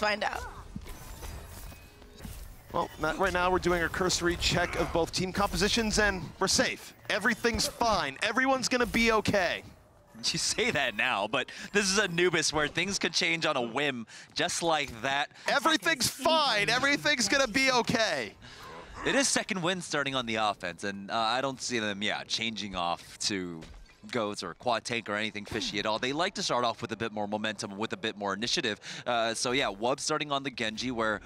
Let's find out. Well, right now we're doing a cursory check of both team compositions, and we're safe. Everything's fine. Everyone's gonna be okay. You say that now, but this is Anubis where things could change on a whim, just like that. Everything's fine. Everything's gonna be okay. It is second win starting on the offense, and I don't see them, changing off to goats or quad tank or anything fishy at all. They like to start off with a bit more momentum, with a bit more initiative. So yeah, Wub starting on the Genji, where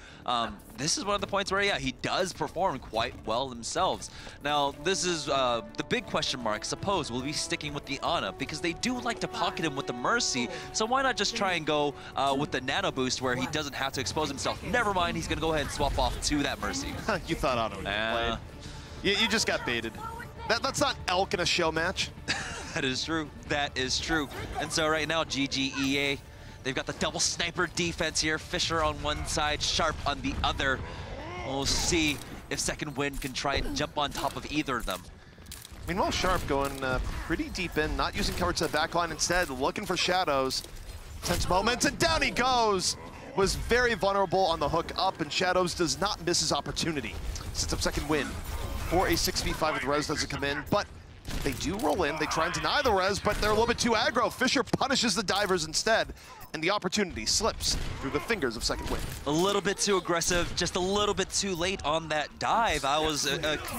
this is one of the points where he does perform quite well themselves. Now this is the big question mark. Suppose will be sticking with the Ana, because they do like to pocket him with the Mercy. So why not just try and go with the Nano Boost where he doesn't have to expose himself? Never mind, he's gonna go ahead and swap off to that Mercy. You thought Ana would get played. You just got baited. That's not Elk in a show match. That is true. That is true. And so right now, GGEA, they've got the double sniper defense here. Fisher on one side, Sharp on the other. We'll see if Second Wind can try and jump on top of either of them. Meanwhile, Sharp going pretty deep in, not using coverage to the backline, instead looking for Shadows. Tense moments, and down he goes. Was very vulnerable on the hook up, and Shadows does not miss his opportunity. Sets up Second Wind for a 6v5 with Res doesn't come in, but they do roll in. They try and deny the res, but they're a little bit too aggro. Fisher punishes the divers instead, and the opportunity slips through the fingers of Second Wind. A little bit too aggressive, just a little bit too late on that dive. I was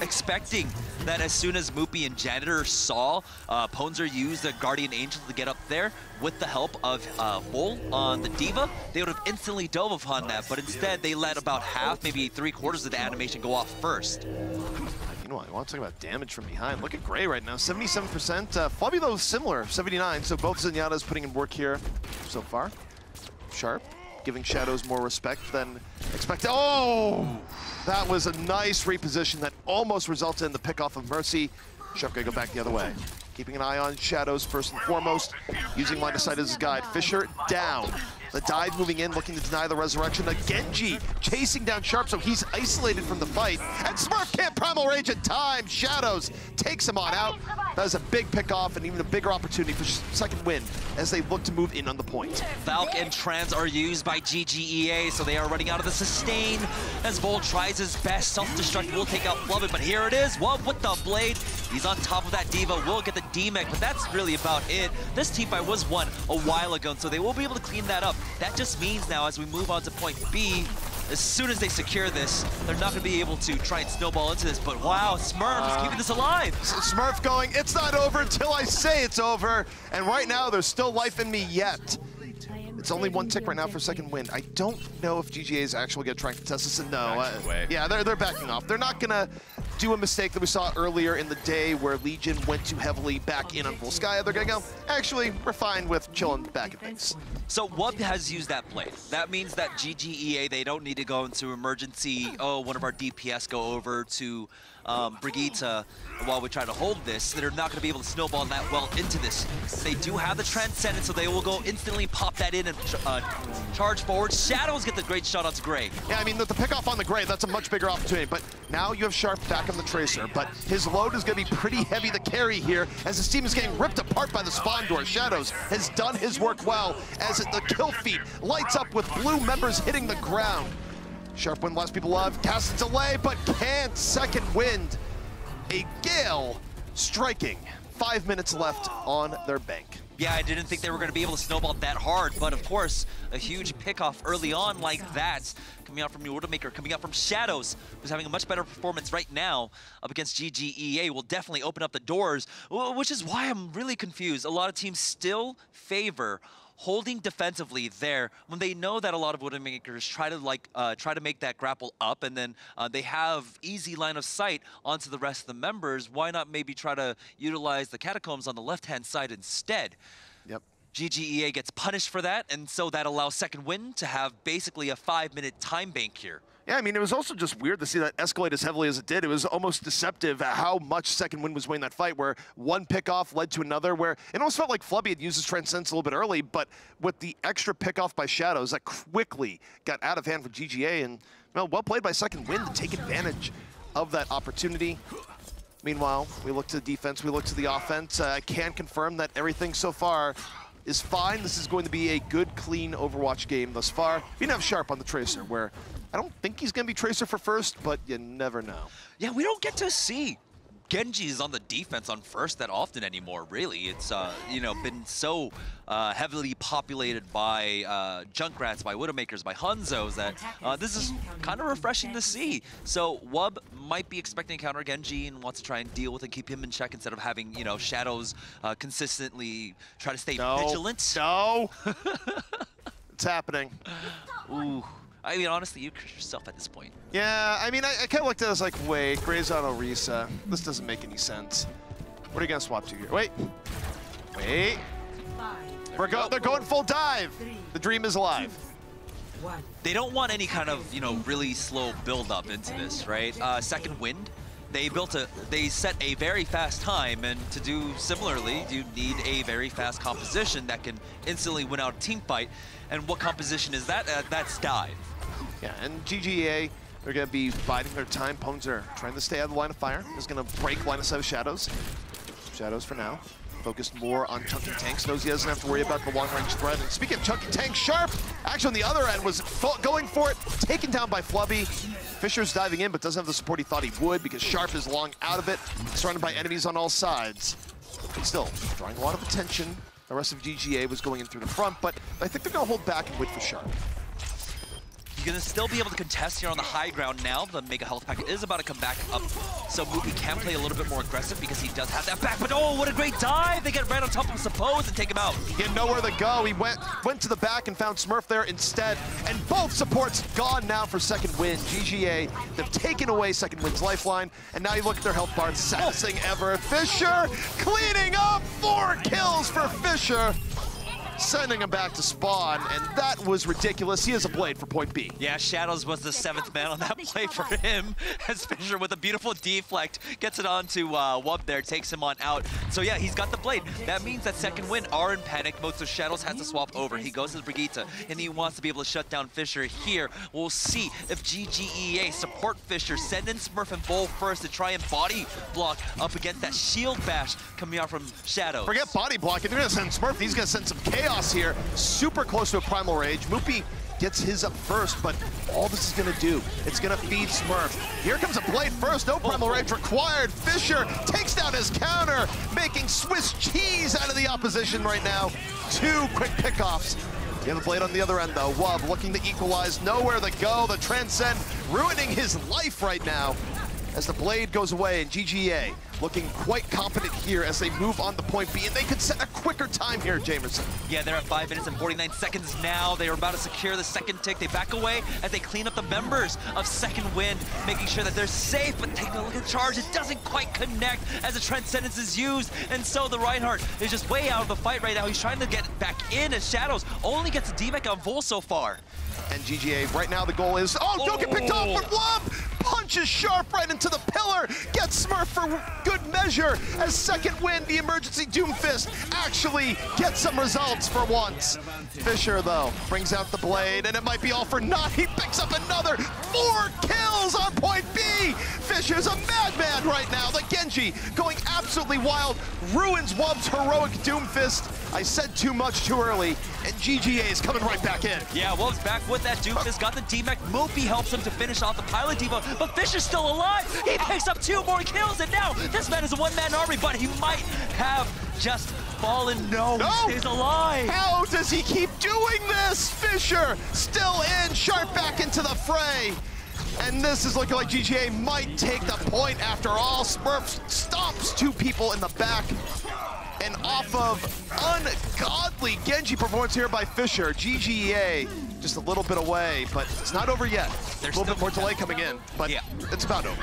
expecting that as soon as Moopy and Janitor saw Ponzer use the Guardian Angel to get up there with the help of Bull on the D.Va, they would have instantly dove upon that, but instead they let about half, maybe 3/4 of the animation go off first. You know what, I want to talk about damage from behind. Look at Gray right now, 77%. Flubby, though, similar, 79. So both Zenyatta's putting in work here so far. Sharp, giving Shadows more respect than expected. Oh! That was a nice reposition that almost resulted in the pick-off of Mercy. Sharp gonna go back the other way. Keeping an eye on Shadows first and foremost, using line of sight as his guide. Fisher down. The dive moving in, looking to deny the resurrection. The Genji chasing down Sharp, so he's isolated from the fight. And Smurf can't primal rage in time. Shadows takes him on out. That is a big pick-off and even a bigger opportunity for Second Wind as they look to move in on the point. Valk and Trans are used by GGEA, so they are running out of the sustain as Vol tries his best. Self-destruct will take out Flubbit, but here it is. Wub with the blade. He's on top of that D.Va, will get the D-Mech, but that's really about it. This team fight was won a while ago, so they will be able to clean that up. That just means now as we move on to point B, as soon as they secure this, they're not going to be able to try and snowball into this, but wow, Smurf is keeping this alive. Smurf going, it's not over until I say it's over, and right now there's still life in me yet. It's only one tick right now for Second Wind. I don't know if GGA is actually going to try and contest this, and no. Yeah, they're backing off. They're not going to do a mistake that we saw earlier in the day where Legion went too heavily back in on Full Sky. They're going to go, actually, we're fine with chilling back at base. So Wub has used that play. That means that GGEA, they don't need to go into emergency, one of our DPS go over to Brigitte while we try to hold this. They're not going to be able to snowball that well into this. They do have the Transcendence, so they will go instantly pop that in and charge forward. Shadows get the great shot onto Gray. Yeah, I mean, the pick-off on the Gray, that's a much bigger opportunity, but now you have Sharp back on the Tracer, but his load is going to be pretty heavy to carry here as his team is getting ripped apart by the spawn door. Shadows has done his work well as the kill feed lights up with blue members hitting the ground. Sharp Wind lets people love, casts a delay, but can't. Second Wind, a gale striking. 5 minutes left on their bank. Yeah, I didn't think they were going to be able to snowball that hard, but of course, a huge pickoff early on like that, coming out from New Widowmaker, coming out from Shadows, who's having a much better performance right now up against GGEA, will definitely open up the doors, which is why I'm really confused. A lot of teams still favor holding defensively there when they know that a lot of Widowmakers try to make that grapple up, and then they have easy line of sight onto the rest of the members. Why not maybe try to utilize the Catacombs on the left-hand side instead? Yep. GGEA gets punished for that, and so that allows Second Wind to have basically a 5-minute time bank here. Yeah, I mean, it was also just weird to see that escalate as heavily as it did. It was almost deceptive at how much Second Wind was winning that fight, where one pickoff led to another, where it almost felt like Flubby had used his Transcendence a little bit early, but with the extra pickoff by Shadows, that quickly got out of hand for GGA, and well played by Second Wind to take advantage of that opportunity. Meanwhile, we look to the defense, we look to the offense. I can confirm that everything so far is fine. This is going to be a good, clean Overwatch game thus far. We didn't have Sharp on the Tracer, where I don't think he's going to be Tracer for first, but you never know. Yeah, we don't get to see Genji's on the defense on first that often anymore, really. It's, you know, been so heavily populated by Junkrats, by Widowmakers, by Hanzos that this is kind of refreshing to see. So Wub might be expecting to counter Genji and wants to try and deal with and keep him in check instead of having, you know, Shadows consistently try to stay vigilant. No, it's happening. Ooh. I mean, honestly, you curse yourself at this point. Yeah, I mean, I kind of looked at it as like, wait, Gray's on Orisa. This doesn't make any sense. What are you going to swap to here? Wait. Wait. They're going full dive. The dream is alive. They don't want any kind of, you know, really slow build-up into this, right? Second wind. They set a very fast time, and to do similarly, you need a very fast composition that can instantly win out a team fight. And what composition is that? That's dive. Yeah, and GGA, they're going to be biding their time. Pones are trying to stay out of the line of fire. Is going to break line of sight of Shadows. Shadows for now. Focused more on Chunky Tanks. Knows he doesn't have to worry about the long-range threat. And speaking of Chunky Tanks, Sharp, actually on the other end, was going for it. Taken down by Flubby. Fisher's diving in, but doesn't have the support he thought he would because Sharp is long out of it. Surrounded by enemies on all sides. But still, drawing a lot of attention. The rest of GGA was going in through the front, but I think they're going to hold back and wait for Sharp. You're going to still be able to contest here on the high ground now. The Mega Health Packet is about to come back up, so Mookie can play a little bit more aggressive because he does have that back. But oh, what a great dive! They get right on top of Suppose and take him out. He had nowhere to go. He went to the back and found Smurf there instead. And both supports gone now for second win. GGA, they've taken away second win's lifeline. And now you look at their health bar, saddest thing ever. Fisher cleaning up 4 kills for Fisher. Sending him back to spawn, and that was ridiculous. He has a blade for point B. Yeah, Shadows was the 7th man on that play for him, as Fisher with a beautiful deflect gets it onto Wub there, takes him on out. So yeah, he's got the blade. That means that second win are in panic mode, so Shadows has to swap over. He goes to Brigitte, and he wants to be able to shut down Fisher here. We'll see if GGEA support Fisher, send in Smurf and Bull first to try and body block up against that shield bash coming out from Shadows. Forget body block, if you're gonna send Smurf, he's gonna send some chaos here. Super close to a Primal Rage. Moopy gets his up first, but all this is gonna do, it's gonna feed Smurf. Here comes a blade first, no Primal Rage required. Fisher takes down his counter, making Swiss cheese out of the opposition right now. 2 quick pickoffs. You have a blade on the other end though. Wub looking to equalize, nowhere to go. The Transcend ruining his life right now as the blade goes away, and GGA looking quite confident here as they move on to point B, and they could set a quicker time here, Jamerson. Yeah, they're at 5 minutes and 49 seconds now. They are about to secure the second tick. They back away as they clean up the members of Second Wind, making sure that they're safe, but taking a look at the charge. It doesn't quite connect as the Transcendence is used, and so the Reinhardt is just way out of the fight right now. He's trying to get back in as Shadows only gets a D-Mech on Vol so far. And GGA, right now the goal is, oh, don't get picked off, but Wub punches Sharp right into the pillar, gets Smurf for good measure as Second Wind, the emergency Doomfist, actually gets some results for once. Fisher, though, brings out the blade, and it might be all for naught. He picks up another 4 kills on point B. Fisher's a madman right now. The Genji going absolutely wild, ruins Wub's heroic Doomfist. I said too much too early, and GGA is coming right back in. Yeah, Wub's back with that Doomfist, got the D-Mech. Moopy helps him to finish off the Pilot Diva, but Fisher's still alive. He picks up 2 more kills, and now this man is a one-man army, but he might have just fallen. No, he stays alive. How does he keep doing this? Fisher still in, Sharp back into the fray. And this is looking like GGA might take the point after all. Smurf stomps 2 people in the back. And off of ungodly Genji performance here by Fisher, GGA just a little bit away, but it's not over yet. There's a little bit more delay coming in, but it's about over.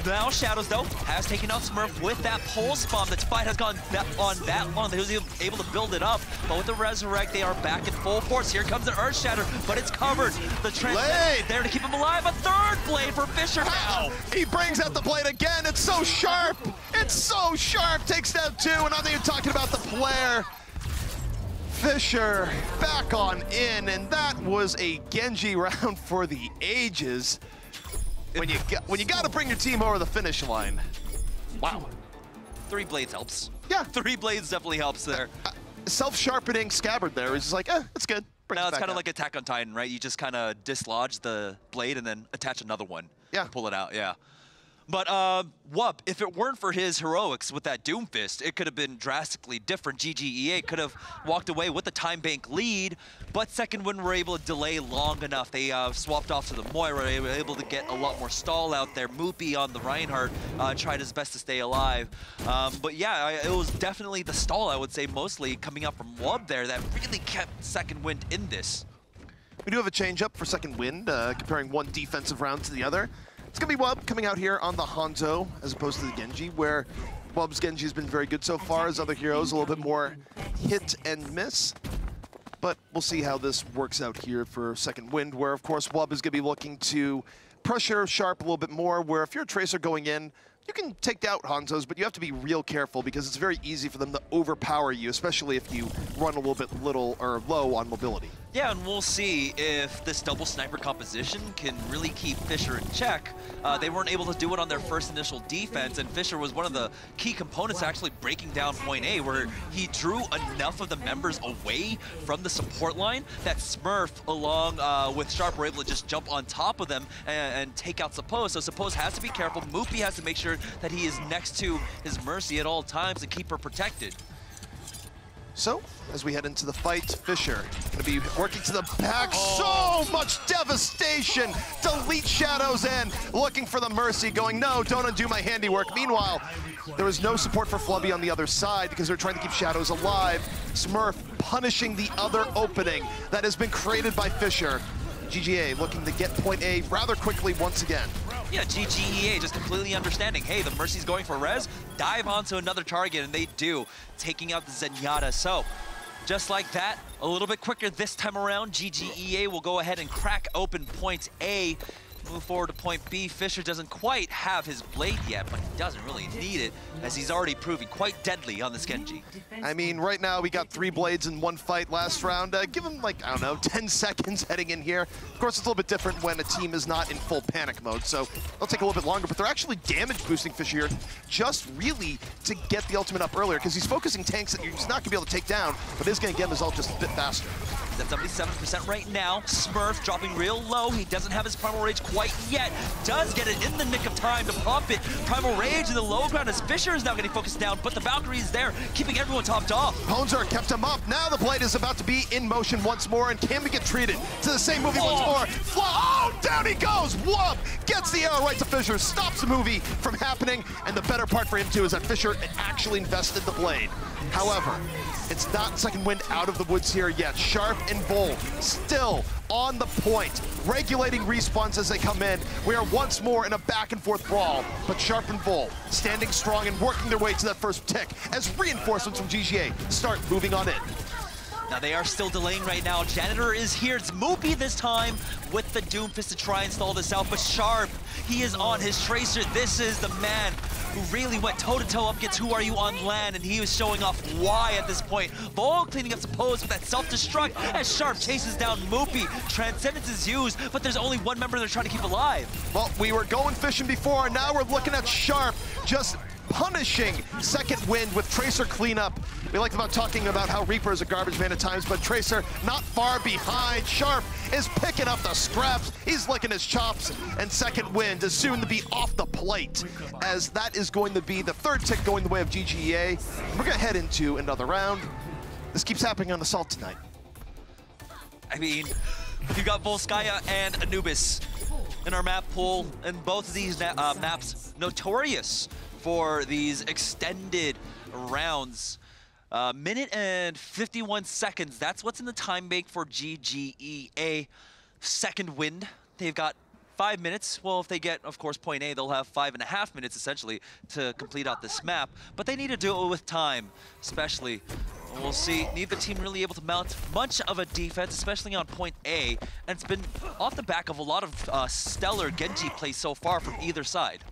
Now Shadows, though, has taken out Smurf with that pulse bomb. That fight has gone on that long. He was able to build it up, but with the Resurrect, they are back in full force. Here comes the Earth Shatter, but it's covered. The Transcend there to keep him alive. A 3rd blade for Fisher now. He brings out the blade again. It's so sharp. It's so sharp. Takes down 2, and I'm not even talking about the player. Fisher back on in, and that was a Genji round for the ages. When you got to bring your team over the finish line. Wow. 3 blades helps. Yeah. 3 blades definitely helps there. self-sharpening scabbard there. He's just like, it's good. Bring No, it it's back kind of out. like Attack on Titan, right? You just kind of dislodge the blade and then attach another one. Yeah. And pull it out, yeah. But Wup, if it weren't for his heroics with that Doomfist, it could have been drastically different. GGEA could have walked away with the time bank lead, but Second Wind were able to delay long enough. They swapped off to the Moira. They were able to get a lot more stall out there. Moopy on the Reinhardt tried his best to stay alive. But yeah, it was definitely the stall, I would say, mostly coming out from Wup there that really kept Second Wind in this. We do have a change-up for Second Wind, comparing one defensive round to the other. It's going to be Wub coming out here on the Hanzo as opposed to the Genji, where Wub's Genji has been very good so far. His other heroes a little bit more hit and miss. But we'll see how this works out here for Second Wind, where, of course, Wub is going to be looking to pressure Sharp a little bit more, where if you're a Tracer going in, you can take out Hanzos, but you have to be real careful because it's very easy for them to overpower you, especially if you run a little bit low on mobility. Yeah, and we'll see if this double sniper composition can really keep Fisher in check. They weren't able to do it on their first initial defense, and Fisher was one of the key components actually breaking down point A, where he drew enough of the members away from the support line that Smurf, along with Sharp, were able to just jump on top of them and take out Suppose. So Suppose has to be careful. Moopy has to make sure that he is next to his Mercy at all times to keep her protected. So, as we head into the fight, Fisher going to be working to the back. So much devastation! Delete Shadows in, looking for the Mercy, going, no, don't undo my handiwork. Meanwhile, there was no support for Flubby on the other side because they're trying to keep Shadows alive. Smurf punishing the other opening that has been created by Fisher. GGA looking to get point A rather quickly once again. Yeah, GGEA just completely understanding, hey, the Mercy's going for res, dive onto another target, and they do, taking out the Zenyatta. So, just like that, a little bit quicker this time around, GGEA will go ahead and crack open point A, move forward to point B. Fisher doesn't quite have his blade yet, but he doesn't really need it, as he's already proving quite deadly on this Genji. I mean, right now we got 3 blades in one fight last round. Give him, like, I don't know, 10 seconds heading in here. Of course, it's a little bit different when a team is not in full panic mode, so it'll take a little bit longer, but they're actually damage boosting Fisher here just really to get the ultimate up earlier, because he's focusing tanks that he's not going to be able to take down, but is going to get him his ult just a bit faster. He's at 77% right now. Smurf dropping real low. He doesn't have his Primal Rage quite yet. Does get it in the nick of time to pump it. Primal Rage in the low ground as Fisher is now getting focused down, but the Valkyrie is there, keeping everyone topped off. Ponzer kept him up. Now the blade is about to be in motion once more, and can we get treated to the same movie once more? Oh, down he goes! Wub gets the arrow right to Fisher, stops the movie from happening, and the better part for him too is that Fisher actually invested the blade. However, it's not Second Wind out of the woods here yet. Sharp and Bull still on the point, regulating respawns as they come in. We are once more in a back and forth brawl, but Sharp and Bull standing strong and working their way to that first tick as reinforcements from GGA start moving on in. Now they are still delaying right now. Janitor is here. It's Moopy this time with the Doomfist to try and stall this out, but Sharp, he is on his Tracer. This is the man who really went toe-to-toe up against Who Are You on land, and he was showing off why at this point. Bull cleaning up Suppose with that self-destruct as Sharp chases down Moopy. Transcendence is used, but there's only one member they're trying to keep alive. Well, we were going fishing before, and now we're looking at Sharp just punishing Second Wind with Tracer cleanup. We like about talking about how Reaper is a garbage man at times, but Tracer not far behind. Sharp is picking up the scraps. He's licking his chops, and Second Wind is soon to be off the plate, as that is going to be the third tick going the way of GGEA. We're gonna head into another round. This keeps happening on Assault tonight. I mean, you got Volskaya and Anubis in our map pool, and both of these maps notorious for these extended rounds. Minute and 51 seconds, that's what's in the time bank for GGEA. Second Wind, they've got 5 minutes. Well, if they get, of course, point A, they'll have 5.5 minutes, essentially, to complete out this map. But they need to do it with time, especially. We'll see, neither team really able to mount much of a defense, especially on point A. And it's been off the back of a lot of stellar Genji plays so far from either side.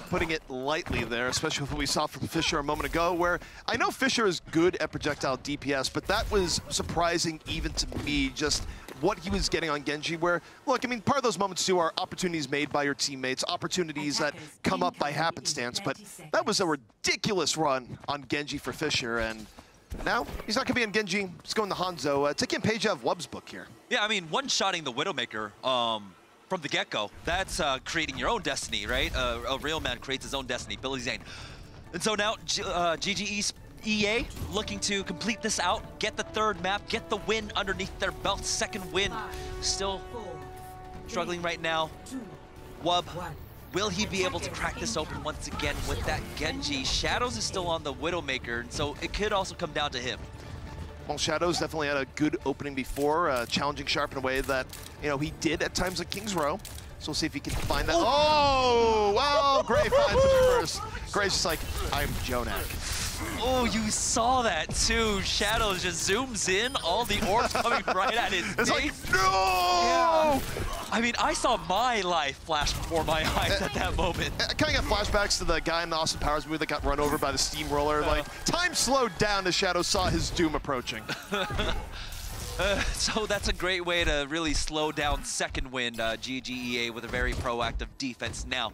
Putting it lightly there, especially with what we saw from Fisher a moment ago, where I know Fisher is good at projectile DPS, but that was surprising even to me, just what he was getting on Genji, where, look, I mean, part of those moments too are opportunities made by your teammates, opportunities that come up by happenstance, but that was a ridiculous run on Genji for Fisher, and Now, he's not going to be on Genji. He's going to Hanzo. Taking a page out of Wub's book here. Yeah, I mean, one-shotting the Widowmaker from the get-go, that's creating your own destiny, right? A real man creates his own destiny, Billy Zane. And so now, EA looking to complete this out, get the third map, get the win underneath their belt. Second win, still struggling right now. Wub, will he be able to crack this open once again with that Genji? Shadows is still on the Widowmaker, and so it could also come down to him. Well, Shadows definitely had a good opening before, challenging Sharp in a way that, you know, he did at times at King's Row. So we'll see if he can find that. Oh, well, Gray finds it first. Gray's just like, I'm Jonak. Oh, you saw that too. Shadows just zooms in, all the orbs coming right at his It's face. like, no! Yeah. I mean, I saw my life flash before my eyes at that moment. I kind of got flashbacks to the guy in the Austin Powers movie that got run over by the steamroller. Like, time slowed down as Shadow saw his doom approaching. So that's a great way to really slow down second wind, GGEA with a very proactive defense now.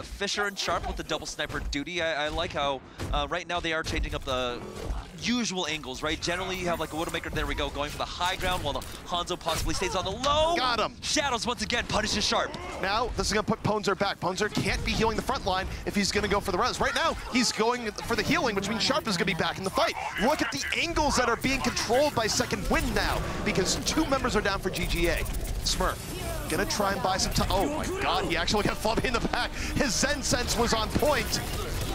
Fisher and Sharp with the double sniper duty. I like how right now they are changing up the usual angles, right? Generally you have like a Widowmaker, there we go, going for the high ground while the Hanzo possibly stays on the low. Got him. Shadows once again punishes Sharp. Now, this is going to put Ponzer back. Ponzer can't be healing the front line if he's going to go for the res. Right now, he's going for the healing, which means Sharp is going to be back in the fight. Look at the angles that are being controlled by second wind now, because two members are down for GGA. Smurf, gonna try and buy some time. Oh my god, he actually got Flubby in the back. His Zen sense was on point.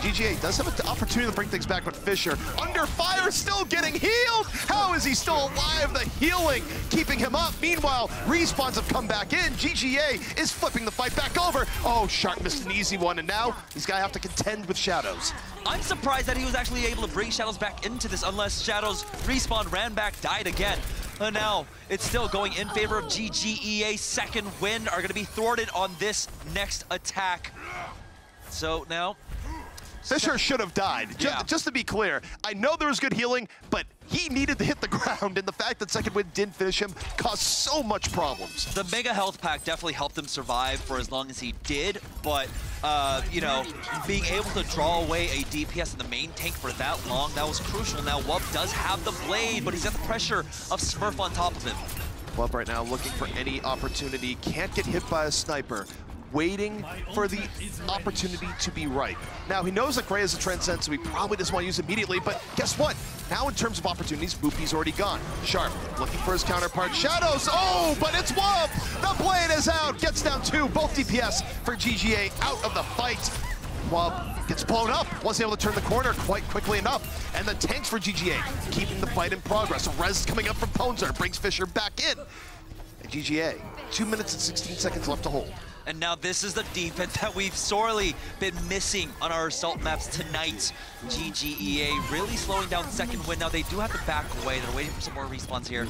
GGA does have an opportunity to bring things back with Fisher. Under fire, still getting healed. How is he still alive? The healing keeping him up. Meanwhile, respawns have come back in. GGA is flipping the fight back over. Oh, Shark missed an easy one, and now he's gonna have to contend with Shadows. I'm surprised that he was actually able to bring Shadows back into this, unless Shadows respawned, ran back, died again. And now it's still going in favor of GGEA. Second win are going to be thwarted on this next attack. So now Fisher should have died. Just to be clear, I know there was good healing, but he needed to hit the ground, and the fact that second wind didn't finish him caused so much problems. The Mega Health Pack definitely helped him survive for as long as he did, but, you know, being able to draw away a DPS in the main tank for that long, that was crucial. Now, Wub does have the blade, but he's got the pressure of Smurf on top of him. Wub right now looking for any opportunity, can't get hit by a sniper. Waiting for the opportunity to be right. Now, he knows that Gray is a Transcend, so he probably doesn't want to use it immediately, but guess what? Now, in terms of opportunities, Boopy's already gone. Sharp looking for his counterpart. Shadows, oh, but it's Wub! The blade is out, gets down two, both DPS for GGA out of the fight. Wub gets blown up, wasn't able to turn the corner quite quickly enough, and the tanks for GGA keeping the fight in progress. A res coming up from Ponzer, brings Fisher back in. And GGA, 2 minutes and 16 seconds left to hold. And now this is the defense that we've sorely been missing on our assault maps tonight. GGEA really slowing down second wind. Now they do have to back away. They're waiting for some more respawns here.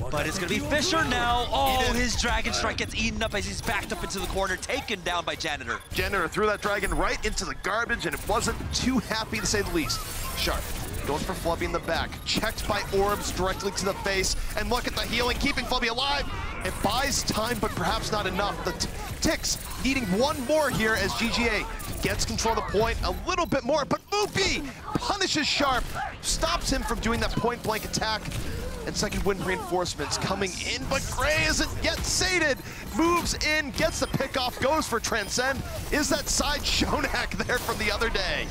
But it's gonna be Fisher now. Oh, his Dragon Strike gets eaten up as he's backed up into the corner, taken down by Janitor. Janitor threw that Dragon right into the garbage, and it wasn't too happy to say the least. Sharp going for Flubby in the back, checked by orbs directly to the face, and look at the healing, keeping Flubby alive. It buys time, but perhaps not enough. The Ticks needing one more here as GGA gets control of the point a little bit more, but Boopy punishes Sharp, stops him from doing that point-blank attack, and second wind reinforcements coming in, but Gray isn't yet sated. Moves in, gets the pick-off, goes for Transcend. Is that side Shonak there from the other day?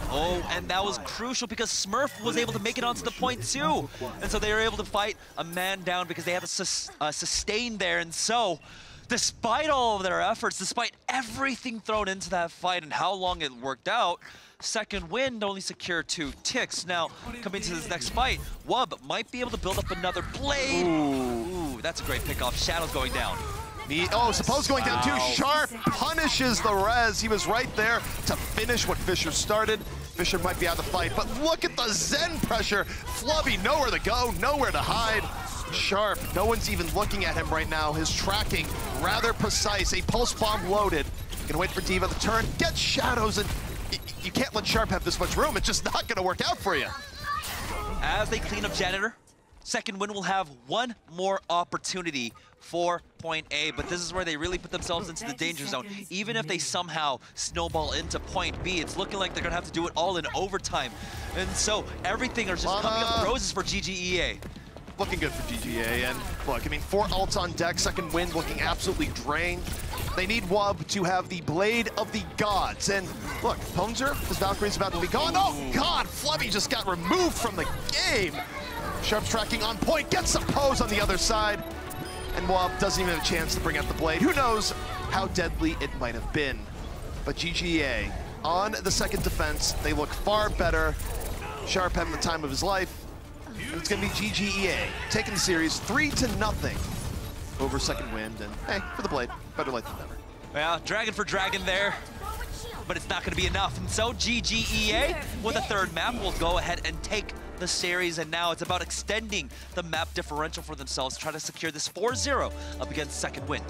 Oh, and that was crucial because Smurf was able to make it onto the point too. And so they were able to fight a man down because they had a sustain there. And so, despite all of their efforts, despite everything thrown into that fight and how long it worked out, second wind only secured 2 ticks. Now, coming to this next fight, Wub might be able to build up another blade. Ooh, that's a great pick-off. Shadow's going down. Suppose going down too. Sharp punishes the res. He was right there to finish what Fisher started. Fisher might be out of the fight, but look at the Zen pressure. Flubby, nowhere to go, nowhere to hide. Sharp, no one's even looking at him right now. His tracking, rather precise. A pulse bomb loaded. Gonna wait for Diva to turn, get Shadows, and you can't let Sharp have this much room. It's just not gonna work out for you. As they clean up Janitor, Second Wind will have one more opportunity for point A, but this is where they really put themselves into the danger zone. Even if they somehow snowball into point B, it's looking like they're gonna have to do it all in overtime. And so everything are just coming up roses for GGEA. Looking good for GGA, and look, I mean, 4 ults on deck, Second Wind looking absolutely drained. They need Wub to have the Blade of the Gods, and look, Ponzer, his Valkyrie's about to be gone. Oh God, Flubby just got removed from the game. Sharp's tracking on point, gets some pose on the other side, and Wub doesn't even have a chance to bring out the Blade. Who knows how deadly it might have been. But GGA, on the second defense, they look far better. Sharp having the time of his life. And it's going to be GGEA taking the series 3-0 over Second Wind. And hey, for the Blade, better late than never. Well, dragon for dragon there, but it's not going to be enough. And so GGEA, with a third map, will go ahead and take the series. And now it's about extending the map differential for themselves, try to secure this 4-0 up against Second Wind.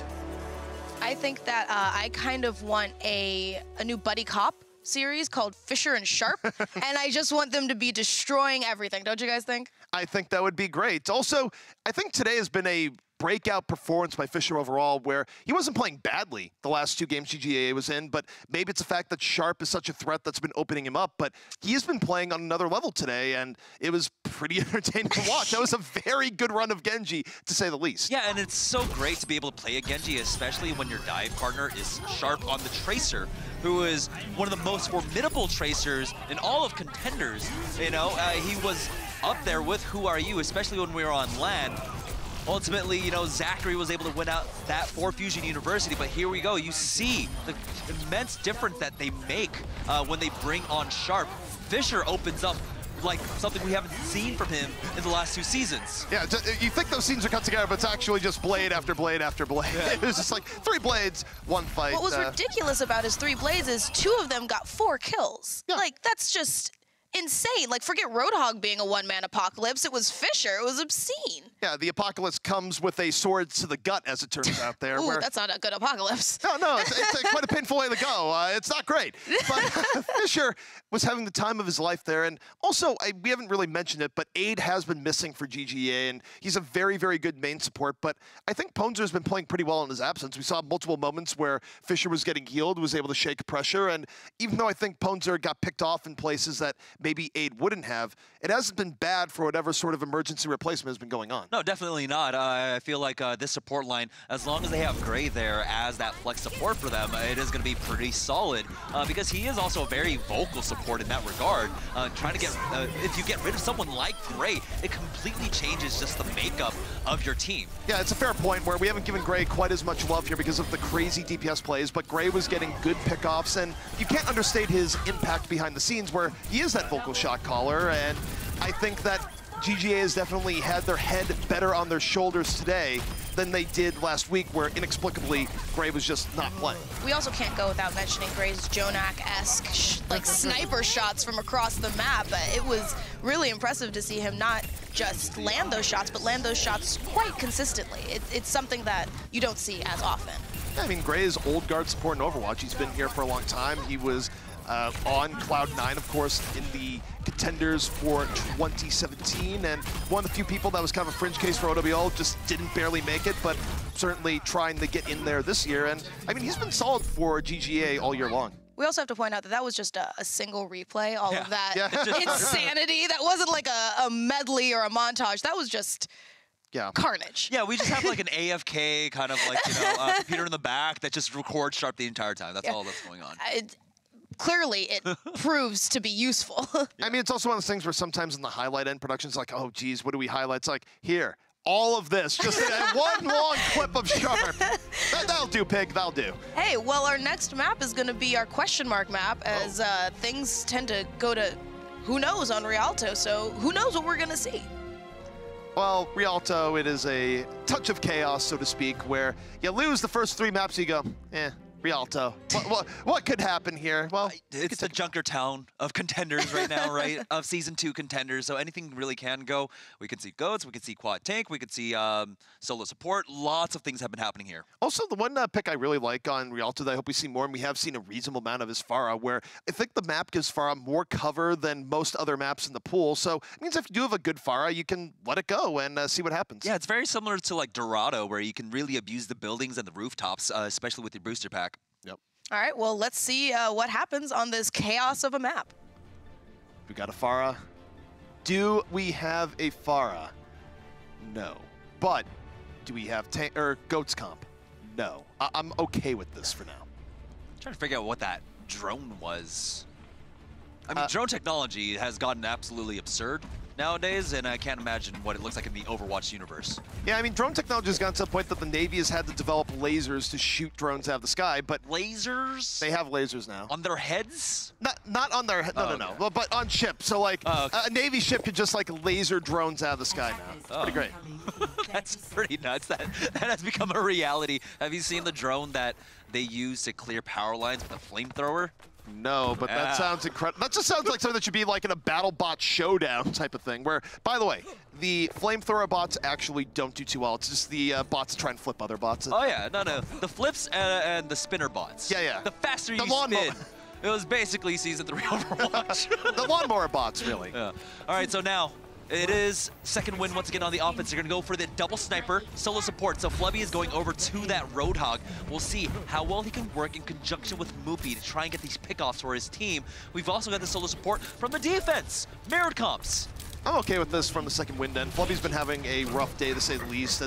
I think that I kind of want a new buddy cop series called Fisher and Sharp, and I just want them to be destroying everything. Don't you guys think? I think that would be great. Also, I think today has been a breakout performance by Fisher overall, where he wasn't playing badly the last 2 games GGA was in, but maybe it's the fact that Sharp is such a threat that's been opening him up, but he has been playing on another level today, and it was pretty entertaining to watch. That was a very good run of Genji, to say the least. Yeah, and it's so great to be able to play a Genji, especially when your dive partner is Sharp on the Tracer, who is one of the most formidable Tracers in all of Contenders. You know, he was up there with Who Are You, especially when we were on LAN. Ultimately, you know, Zachary was able to win out that for Fusion University, but here we go. You see the immense difference that they make when they bring on Sharp. Fisher opens up like something we haven't seen from him in the last 2 seasons. Yeah, you think those scenes are cut together, but it's actually just blade after blade after blade. Yeah. It was just like 3 blades, 1 fight. What was ridiculous about his 3 blades is 2 of them got 4 kills. Yeah. Like, that's just insane. Like, forget Roadhog being a one-man apocalypse. It was Fisher. It was obscene. Yeah, the apocalypse comes with a sword to the gut, as it turns out there. Ooh, that's not a good apocalypse. No, it's quite a painful way to go. It's not great. But Fisher was having the time of his life there. And also, we haven't really mentioned it, but Aid has been missing for GGA, and he's a very, very good main support. But I think Ponzer's been playing pretty well in his absence. We saw multiple moments where Fisher was getting healed, was able to shake pressure. And even though I think Ponzer got picked off in places that maybe Aid wouldn't have, it hasn't been bad for whatever sort of emergency replacement has been going on. No, definitely not. I feel like this support line, as long as they have Gray there as that flex support for them, it is going to be pretty solid because he is also a very vocal support in that regard. Trying to get, if you get rid of someone like Gray, it completely changes just the makeup of your team. Yeah, it's a fair point where we haven't given Gray quite as much love here because of the crazy DPS plays, but Gray was getting good pickoffs, and you can't understate his impact behind the scenes where he is that vocal shot caller, and I think that GGA has definitely had their head better on their shoulders today than they did last week, where inexplicably Gray was just not playing. We also can't go without mentioning Gray's Jonak-esque like sniper shots from across the map. It was really impressive to see him not just land those shots, but land those shots quite consistently. It's something that you don't see as often. I mean, Gray is old guard support in Overwatch. He's been here for a long time. He was on Cloud9, of course, in the Contenders for 2017, and one of the few people that was kind of a fringe case for OWL, just didn't barely make it, but certainly trying to get in there this year. And I mean, he's been solid for GGA all year long. We also have to point out that that was just a single replay, all of that insanity. That wasn't like a medley or a montage. That was just carnage. Yeah, we just have like an AFK kind of like, you know, computer in the back that just records Sharp the entire time. That's all that's going on. Clearly, it proves to be useful. I mean, it's also one of those things where sometimes in the highlight end productions, like, oh, geez, what do we highlight? It's like, here, all of this, just one long clip of Sharp. That'll do, Pig, that'll do. Hey, well, our next map is going to be our question mark map, as things tend to go to who knows on Rialto, so who knows what we're going to see. Well, Rialto, it is a touch of chaos, so to speak, where you lose the first 3 maps, you go, Rialto, what could happen here? Well, it's the Junkertown of Contenders right now, right? Of Season 2 Contenders, so anything really can go. We can see goats, we can see quad tank, we can see solo support. Lots of things have been happening here. Also, the one pick I really like on Rialto that I hope we see more, and we have seen a reasonable amount of, is Pharah, where I think the map gives Pharah more cover than most other maps in the pool. So it means if you do have a good Pharah, you can let it go and see what happens. Yeah, it's very similar to like Dorado, where you can really abuse the buildings and the rooftops, especially with your booster pack. Yep. All right, well, let's see what happens on this chaos of a map. We got a Pharah. Do we have a Pharah? No. But do we have Goats comp? No. I'm okay with this for now. I'm trying to figure out what that drone was. I mean, drone technology has gotten absolutely absurd nowadays, and I can't imagine what it looks like in the Overwatch universe. Yeah, I mean, drone technology has gotten to the point that the Navy has had to develop lasers to shoot drones out of the sky, but... Lasers? They have lasers now. On their heads? Not on their... No, but on ships. So, like, a Navy ship could just, like, laser drones out of the sky now. It's pretty great. That's pretty nuts. That has become a reality. Have you seen the drone that they use to clear power lines with a flamethrower? No, but that sounds incredible. That just sounds like something that should be like in a battle bot showdown type of thing, where, by the way, the flamethrower bots actually don't do too well. It's just the bots that try and flip other bots. Oh, yeah. No. The flips and the spinner bots. Yeah. The faster you spin. It was basically Season 3 Overwatch. The lawnmower bots, really. Yeah. All right, so now it is second win once again on the offense. They're going to go for the double sniper, solo support. So Flubby is going over to that Roadhog. We'll see how well he can work in conjunction with Moopy to try and get these pickoffs for his team. We've also got the solo support from the defense. Mirrored comps. I'm okay with this from the second win then. Flubby's been having a rough day, to say the least.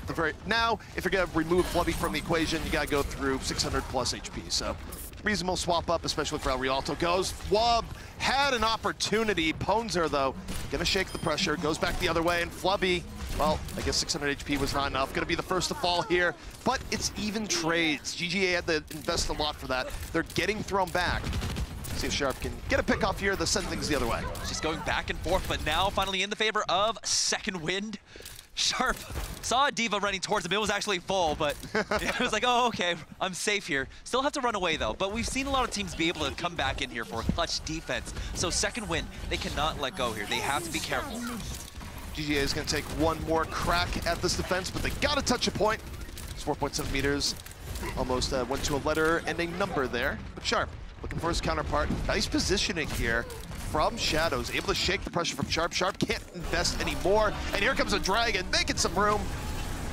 Now, if you're going to remove Flubby from the equation, you got to go through 600 plus HP. So reasonable swap up, especially for how Rialto goes. Wub had an opportunity. Ponzer, though, going to shake the pressure. Goes back the other way, and Flubby, well, I guess 600 HP was not enough. Going to be the first to fall here, but it's even trades. GGA had to invest a lot for that. They're getting thrown back. See if Sharp can get a pick off here to send things the other way. Just going back and forth, but now finally in the favor of second wind. Sharp saw a D.Va running towards him. It was actually full, but it was like, oh, okay, I'm safe here. Still have to run away, though. But we've seen a lot of teams be able to come back in here for a clutch defense. So second win, they cannot let go here. They have to be careful. GGA is going to take one more crack at this defense, but they got to touch a point. It's 4.7 meters. Almost went to a letter and a number there. But Sharp, looking for his counterpart. Nice positioning here from Shadows, able to shake the pressure from Sharp. Sharp can't invest anymore, and here comes a Dragon, making some room.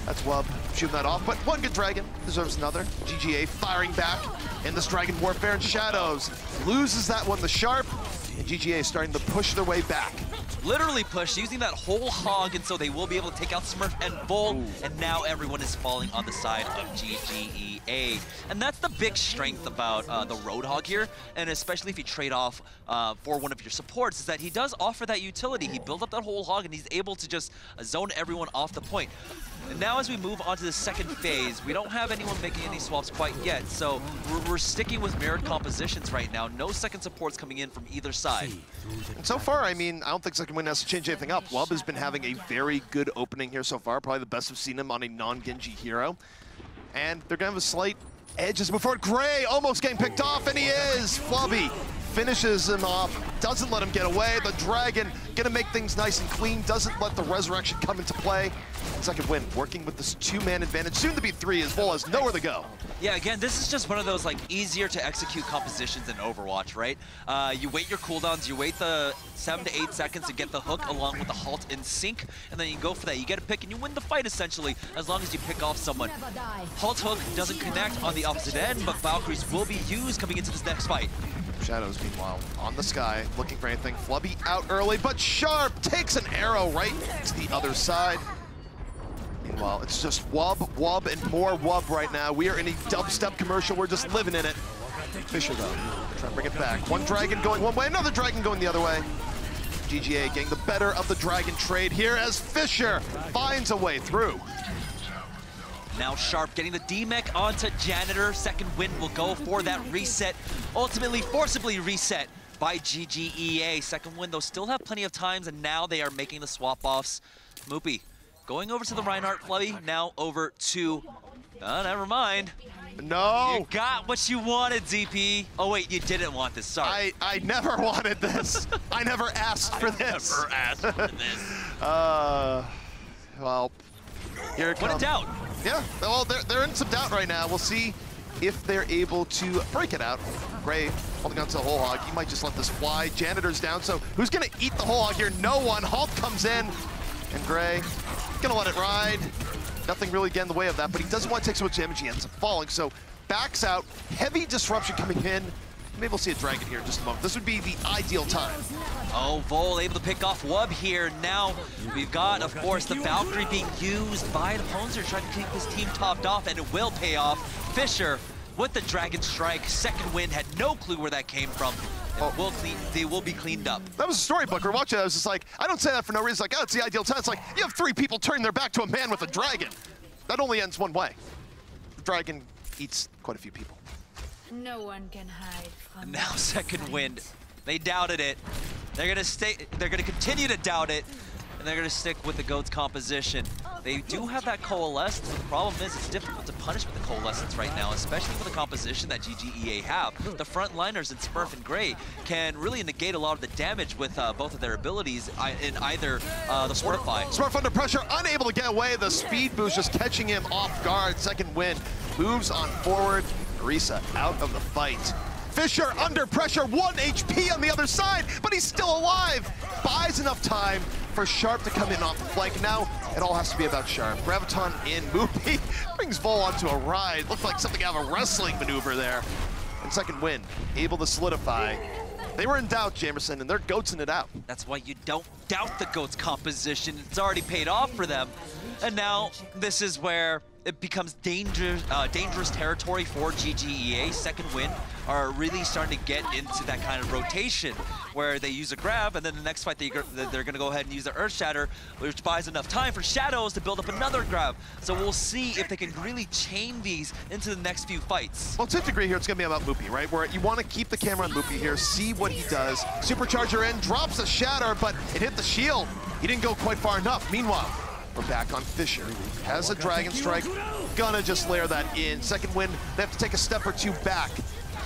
That's Wub shooting that off, but one good Dragon deserves another. GGA firing back in this Dragon Warfare, and Shadows loses that one to Sharp, and GGA starting to push their way back. Literally push, using that whole hog, and so they will be able to take out Smurf and Bull, and now everyone is falling on the side of GGEA. And that's the big strength about the Roadhog here, and especially if you trade off for one of your supports, is that he does offer that utility. He built up that whole hog, and he's able to just zone everyone off the point. And now as we move on to the second phase, we don't have anyone making any swaps quite yet, so we're sticking with mirrored compositions right now. No second supports coming in from either side. And so far, I mean, I don't think second win has to change anything up. Wub has been having a very good opening here so far, probably the best I've seen him on a non-Genji hero. And they're gonna have a slight edge as before. Gray almost getting picked off, and he is! Flubby finishes him off, doesn't let him get away. The Dragon gonna make things nice and clean, doesn't let the resurrection come into play. Second win, working with this two-man advantage, soon to be three, as well as nowhere to go. Yeah, again, this is just one of those like easier to execute compositions in Overwatch, right? You wait your cooldowns, you wait the 7 to 8 seconds to get the hook along with the halt in sync, and then you go for that. You get a pick and you win the fight essentially, as long as you pick off someone. Halt hook doesn't connect on the opposite end, but Valkyries will be used coming into this next fight. Shadows, meanwhile, on the sky, looking for anything. Flubby out early, but Sharp takes an arrow right to the other side. Meanwhile, it's just Wub, and more Wub right now. We are in a dubstep commercial. We're just living in it. Fisher, though, trying to bring it back. One Dragon going one way, another Dragon going the other way. GGA getting the better of the Dragon trade here as Fisher finds a way through. Now Sharp getting the D-Mech onto Janitor. Second win will go for that reset. Ultimately, forcibly reset by GGEA. Second win, though, still have plenty of times, and now they are making the swap-offs. Moopy going over to the Reinhardt Flubby, now over to, never mind. No. You got what you wanted, ZP. Oh wait, you didn't want this, sorry. I never wanted this. I never asked for this. Never asked for this. Well, here it comes. What a doubt. Yeah, well, they're in some doubt right now. We'll see if they're able to break it out. Gray holding on to the whole hog. He might just let this fly. Janitor's down, so who's gonna eat the whole hog here? No one. Halt comes in, and Gray gonna let it ride. Nothing really getting in the way of that, but he doesn't want to take so much damage. He ends up falling, so backs out. Heavy disruption coming in. Maybe we'll see a dragon here in just a moment. This would be the ideal time. Oh, Vol able to pick off Wub here. Now we've got, of course, the Valkyrie being used by the opponents. They're trying to keep his team topped off, and it will pay off. Fisher with the Dragon Strike. Second Wind had no clue where that came from. They will be cleaned up. That was a storybook. We're watching it. I was just like, I don't say that for no reason. It's like, oh, it's the ideal time. It's like, you have 3 people turning their back to a man with a dragon. That only ends one way. The dragon eats quite a few people. No one can hide from Now Second Wind, they doubted it. They're gonna continue to doubt it, and they're gonna stick with the GOAT's composition. They do have that Coalescence, but the problem is it's difficult to punish with the Coalescence right now, especially with the composition that GGEA have. The frontliners in Smurf and Gray can really negate a lot of the damage with both of their abilities in either the Smurfify. Smurf under pressure, unable to get away. The speed boost just catching him off guard. Second Wind moves on forward. Marisa out of the fight. Fisher under pressure, 1 HP on the other side, but he's still alive. Buys enough time for Sharp to come in off the flank. Now it all has to be about Sharp. Graviton in, Moopy brings Vol onto a ride. Looked like something out of a wrestling maneuver there. And Second Wind able to solidify. They were in doubt, Jamerson, and they're goatsing it out. That's why you don't doubt the GOAT's composition. It's already paid off for them. And now this is where it becomes dangerous territory for GGEA. Second Wind are really starting to get into that kind of rotation where they use a grab, and then the next fight they're going to go ahead and use the Earth Shatter, which buys enough time for Shadows to build up another grab. So we'll see if they can really chain these into the next few fights. Well, to a degree here, it's going to be about Moopy, right? Where you want to keep the camera on Moopy here, see what he does. Supercharger in, drops a Shatter, but it hit the shield. He didn't go quite far enough. Meanwhile, we're back on Fisher. Has a Dragon Strike, gonna just layer that in. Second Wind, they have to take a step or 2 back.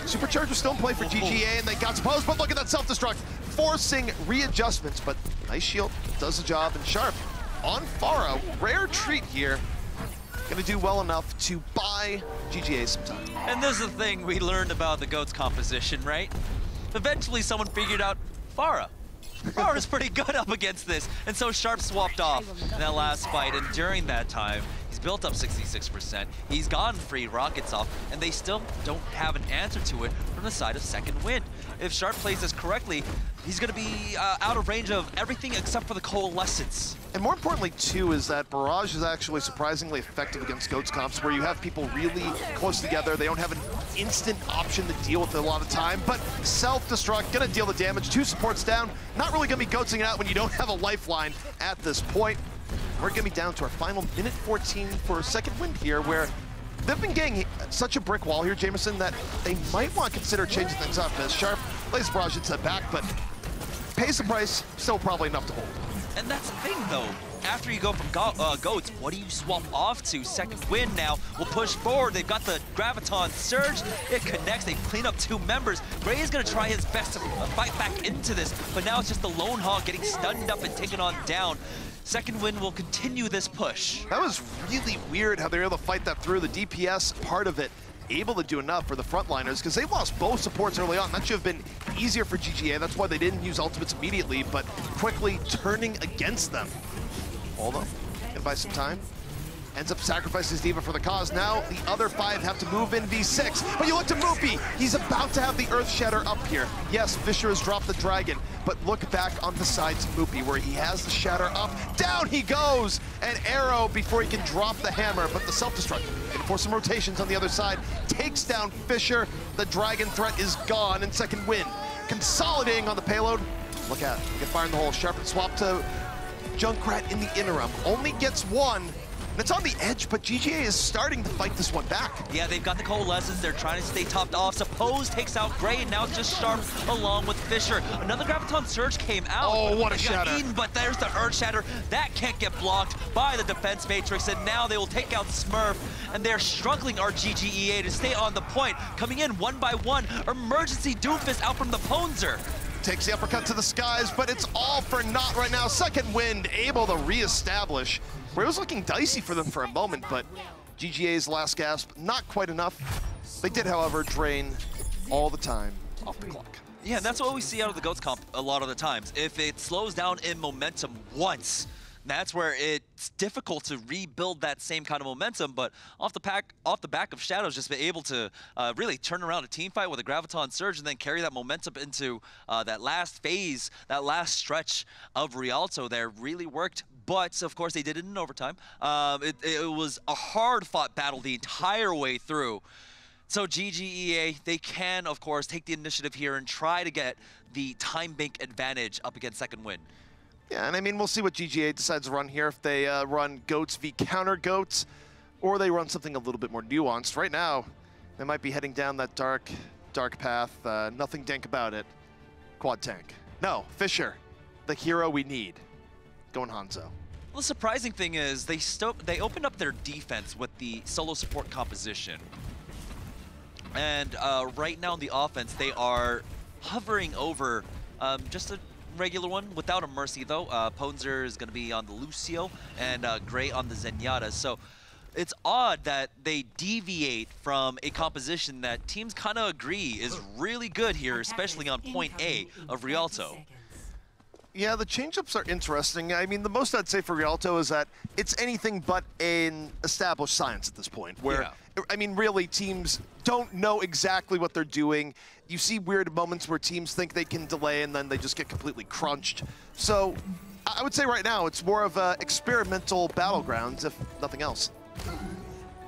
Supercharger still in play for GGA, and they got supposed, but look at that self-destruct, forcing readjustments, but nice shield, does the job, and Sharp on Pharah, rare treat here. Gonna do well enough to buy GGA some time. And this is the thing we learned about the GOAT's composition, right? Eventually someone figured out Pharah. Pharah's pretty good up against this, and so Sharp swapped off in that last fight, and during that time, he's built up 66%, he's gotten free rockets off, and they still don't have an answer to it from the side of Second Wind. If Sharp plays this correctly, he's going to be out of range of everything except for the Coalescence. And more importantly, too, is that Barrage is actually surprisingly effective against GOAT's comps, where you have people really close together. They don't have an instant option to deal with it a lot of time, but self-destruct, gonna deal the damage. 2 supports down. Not really gonna be goatsing it out when you don't have a lifeline at this point. We're gonna be down to our final minute 14 for Second Wind here, where they've been getting such a brick wall here, Jamerson, that they might want to consider changing things up, as Sharp lays Barrage into the back, but pays the price, still probably enough to hold. And that's the thing, though. After you go from GOATs, what do you swap off to? Second Wind now will push forward. They've got the Graviton Surge. It connects. They clean up 2 members. Gray is going to try his best to fight back into this, but now it's just the Lone Hog getting stunned up and taken on down. Second Wind will continue this push. That was really weird how they were able to fight that through. The DPS part of it able to do enough for the frontliners, because they lost both supports early on. That should have been easier for GGA. That's why they didn't use ultimates immediately, but quickly turning against them. Hold on, and buy some time. Ends up sacrificing his D.Va for the cause. Now the other 5 have to move in V6, but you look to Moopy. He's about to have the Earth Shatter up here. Yes, Fisher has dropped the Dragon, but look back on the side to Moopy, where he has the Shatter up. Down he goes! An arrow before he can drop the hammer, but the self-destruct, and for some rotations on the other side, takes down Fisher. The Dragon threat is gone, and Second Wind consolidating on the payload. Look at it, get fire in the hole. Sharp and swap to Junkrat in the interim. Only gets 1. And it's on the edge, but GGA is starting to fight this one back. Yeah, they've got the coalescence. They're trying to stay topped off. Suppose takes out Gray, and now it's just Sharp along with Fisher. Another Graviton Surge came out. Oh, what a shatter. Eaten, but there's the Earth Shatter. That can't get blocked by the Defense Matrix, and now they will take out Smurf, and they're struggling, our GGEA, to stay on the point. Coming in one by one, emergency Doomfist out from the Ponzer. Takes the uppercut to the skies, but it's all for naught right now. Second Wind able to reestablish where it was looking dicey for them for a moment, but GGA's last gasp, not quite enough. They did, however, drain all the time off the clock. Yeah, and that's what we see out of the GOATS comp a lot of the times. If it slows down in momentum once, that's where it's difficult to rebuild that same kind of momentum, but off the back of Shadows just been able to really turn around a team fight with a Graviton Surge and then carry that momentum into that last phase, that last stretch of Rialto there really worked. But, of course, they did it in overtime. It was a hard-fought battle the entire way through. So GGEA, they can, of course, take the initiative here and try to get the time bank advantage up against Second Wind. Yeah, and I mean, we'll see what GGA decides to run here, if they run GOATS v counter GOATS, or they run something a little bit more nuanced. Right now, they might be heading down that dark path. Nothing dank about it. Quad tank. No, Fisher, the hero we need. Going Hanzo. Well, the surprising thing is they opened up their defense with the solo support composition. And right now in the offense, they are hovering over just a regular one without a Mercy, though. Ponzer is going to be on the Lucio and Gray on the Zenyatta. So it's odd that they deviate from a composition that teams kind of agree is really good here, especially on point A of Rialto. Yeah, the change-ups are interesting. I mean, the most I'd say for Rialto is that it's anything but an established science at this point, where, I mean, really, teams don't know exactly what they're doing. You see weird moments where teams think they can delay, and then they just get completely crunched. So I would say right now it's more of experimental battlegrounds, if nothing else.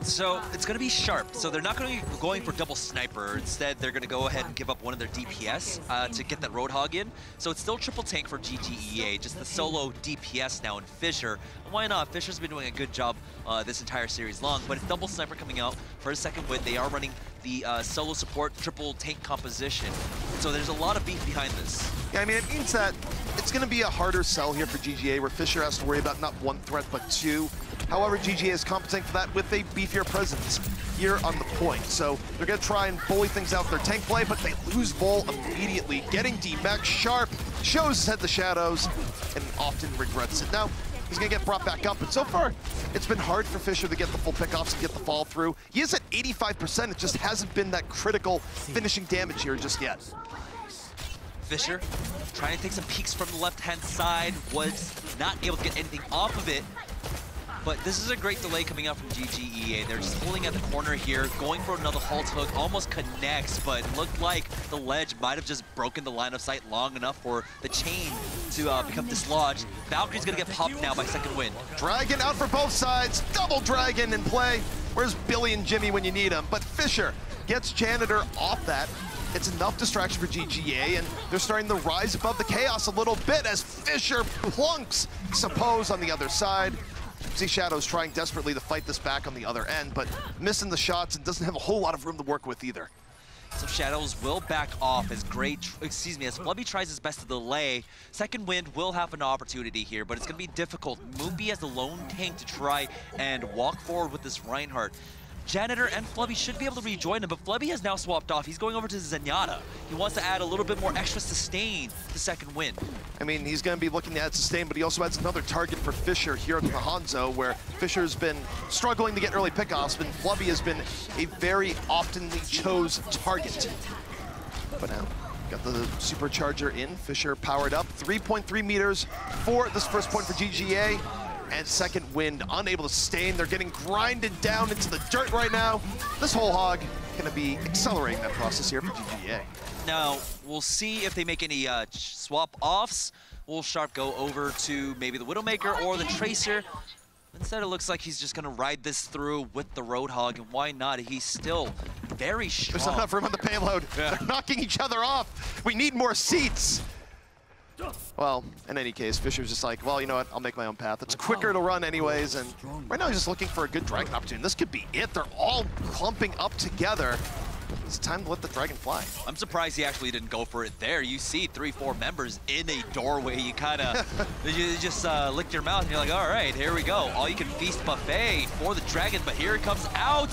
So it's going to be Sharp. So they're not going to be going for double sniper. Instead, they're going to go ahead and give up one of their DPS to get that Roadhog in. So it's still triple tank for GGEA, just the solo DPS now in Fisher. And why not? Fisher's been doing a good job this entire series long, but it's double sniper coming out for a second win. They are running the solo support triple tank composition. So there's a lot of beef behind this. Yeah, I mean, it means that it's going to be a harder sell here for GGA, where Fisher has to worry about not one threat, but two. However, GGA is compensating for that with a beefier presence here on the point. So they're going to try and bully things out their tank play, but they lose Vol immediately. Getting D-Max, Sharp shows his head to Shadows and often regrets it. Now, he's going to get brought back up, but so far, it's been hard for Fisher to get the full pickoffs and get the fall through. He is at 85%. It just hasn't been that critical finishing damage here just yet. Fisher trying to take some peeks from the left-hand side, was not able to get anything off of it. But this is a great delay coming out from GGEA. They're just holding at the corner here, going for another halt hook, almost connects, but looked like the ledge might have just broken the line of sight long enough for the chain to become dislodged. Valkyrie's gonna get popped now by Second Wind. Dragon out for both sides, double Dragon in play. Where's Billy and Jimmy when you need them? But Fisher gets Janitor off that. It's enough distraction for GGA, and they're starting to rise above the chaos a little bit as Fisher plunks Suppose on the other side. See Shadows trying desperately to fight this back on the other end, but missing the shots and doesn't have a whole lot of room to work with either. So Shadows will back off as as Flubby tries his best to delay. Second Wind will have an opportunity here, but it's going to be difficult. Moonbee has the lone tank to try and walk forward with this Reinhardt. Janitor and Flubby should be able to rejoin him, but Flubby has now swapped off. He's going over to Zenyatta. He wants to add a little bit more extra sustain to Second Wind. I mean, he's going to be looking to add sustain, but he also adds another target for Fisher here at the Hanzo, where Fisher's been struggling to get early pickoffs, but Flubby has been a very oftenly chose target. But now, got the supercharger in. Fisher powered up. 3.3 meters for this first point for GGA. And Second Wind unable to sustain. They're getting grinded down into the dirt right now. This whole hog going to be accelerating that process here for GGA. Now, we'll see if they make any swap-offs. Will Sharp go over to maybe the Widowmaker or the Tracer? Instead, it looks like he's just going to ride this through with the Roadhog, and why not? He's still very strong. There's not enough room on the payload. Yeah. They're knocking each other off. We need more seats. Well, in any case, Fisher's just like, well, you know what? I'll make my own path. It's quicker to run anyways, and right now he's just looking for a good Dragon opportunity. This could be it. They're all clumping up together. It's time to let the Dragon fly. I'm surprised he actually didn't go for it there. You see 3-4 members in a doorway. You kind of, you just licked your mouth and you're like, all right, here we go. All you can feast buffet for the Dragon, but here it comes out.